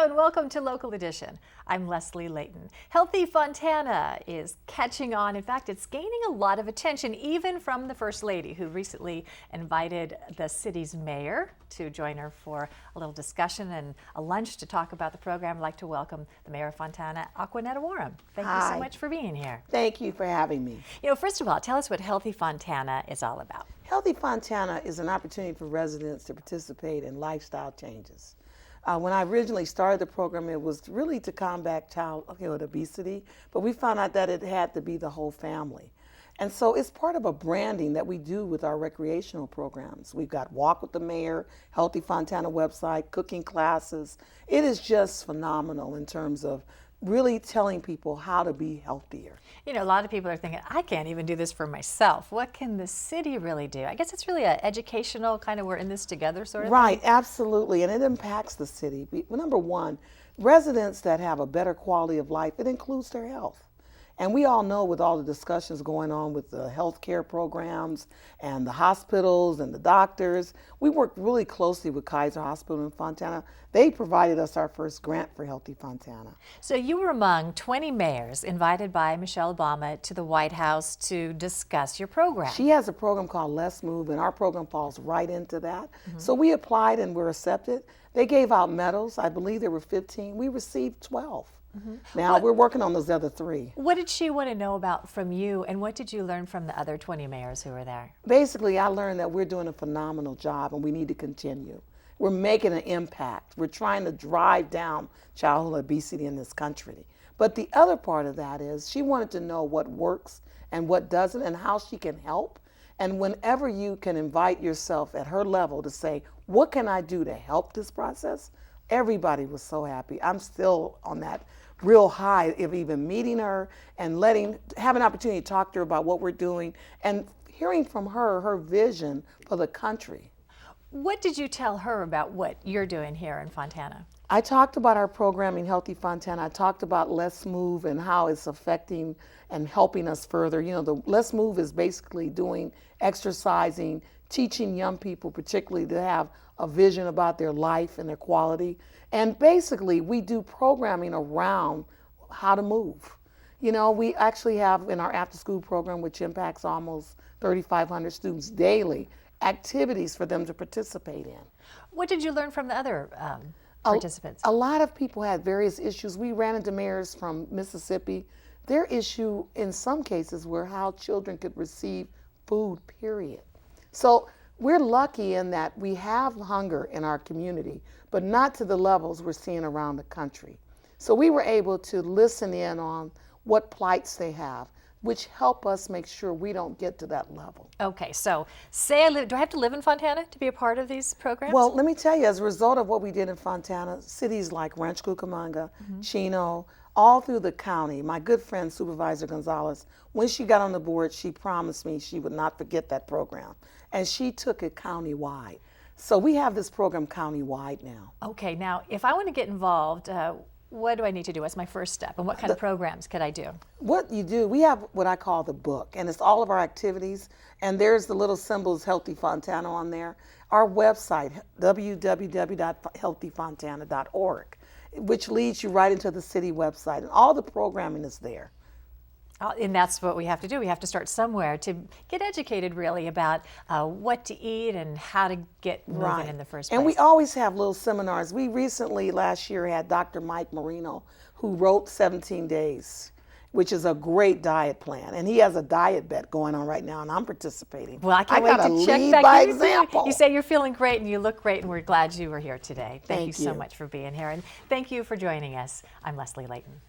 Hello and welcome to Local Edition. I'm Leslie Leyton. Healthy Fontana is catching on. In fact, it's gaining a lot of attention, even from the First Lady, who recently invited the city's mayor to join her for a little discussion and a lunch to talk about the program. I'd like to welcome the Mayor of Fontana, Acquanetta Warren. Thank you so much for being here. Thank you for having me. First of all, tell us what Healthy Fontana is all about. Healthy Fontana is an opportunity for residents to participate in lifestyle changes. When I originally started the program, it was really to combat childhood obesity, but we found out that it had to be the whole family. And so it's part of a branding that we do with our recreational programs. We've got Walk with the Mayor, Healthy Fontana website, cooking classes. It is just phenomenal in terms of really telling people how to be healthier. A lot of people are thinking, I can't even do this for myself. What can the city really do? I guess it's really an educational kind of, we're in this together sort of Right, thing. absolutely, and it impacts the city. Number one, residents that have a better quality of life, it includes their health. And we all know with all the discussions going on with the healthcare programs and the hospitals and the doctors, we worked really closely with Kaiser Hospital in Fontana. They provided us our first grant for Healthy Fontana. So you were among 20 mayors invited by Michelle Obama to the White House to discuss your program. She has a program called Let's Move, and our program falls right into that. So we applied and were accepted. They gave out medals. I believe there were 15. We received 12. Now we're working on those other 3. What did she want to know about from you, and what did you learn from the other 20 mayors who were there? Basically, I learned that we're doing a phenomenal job and we need to continue. We're making an impact. We're trying to drive down childhood obesity in this country. But the other part of that is she wanted to know what works and what doesn't and how she can help. And whenever you can invite yourself at her level to say, what can I do to help this process? Everybody was so happy. I'm still on that real high of even meeting her and have an opportunity to talk to her about what we're doing and hearing from her vision for the country. What did you tell her about what you're doing here in Fontana? I talked about our programming, Healthy Fontana. I talked about Let's Move and how it's affecting and helping us further. The Let's Move is basically doing exercising, teaching young people particularly to have a vision about their life and their quality. And basically we do programming around how to move. We actually have in our after school program, which impacts almost 3,500 students daily, activities for them to participate in. What did you learn from the other participants? A lot of people had various issues. We ran into mayors from Mississippi. Their issue in some cases were how children could receive food, period. So we're lucky in that we have hunger in our community, but not to the levels we're seeing around the country. So we were able to listen in on what plights they have, which help us make sure we don't get to that level. Okay, so do I have to live in Fontana to be a part of these programs? Well, let me tell you, as a result of what we did in Fontana, cities like Rancho Cucamonga, Chino, all through the county, my good friend Supervisor Gonzalez, when she got on the board, she promised me she would not forget that program. And she took it countywide. So we have this program countywide now. Okay, now if I want to get involved, what do I need to do? What's my first step? And what kind of programs could I do? What you do, we have what I call the book, and it's all of our activities, and there's the little symbols Healthy Fontana on there. Our website, www.healthyfontana.org, which leads you right into the city website, and all the programming is there. And that's what we have to do. We have to start somewhere to get educated really about what to eat and how to get moving in the first place. And we always have little seminars. We recently, last year, had Dr. Mike Marino, who wrote 17 Days, which is a great diet plan. And he has a diet bet going on right now, and I'm participating. Well, I can't wait to check lead back by in. example. You say you're feeling great and you look great, and we're glad you were here today. Thank you so you. much for being here. And thank you for joining us. I'm Leslie Leyton.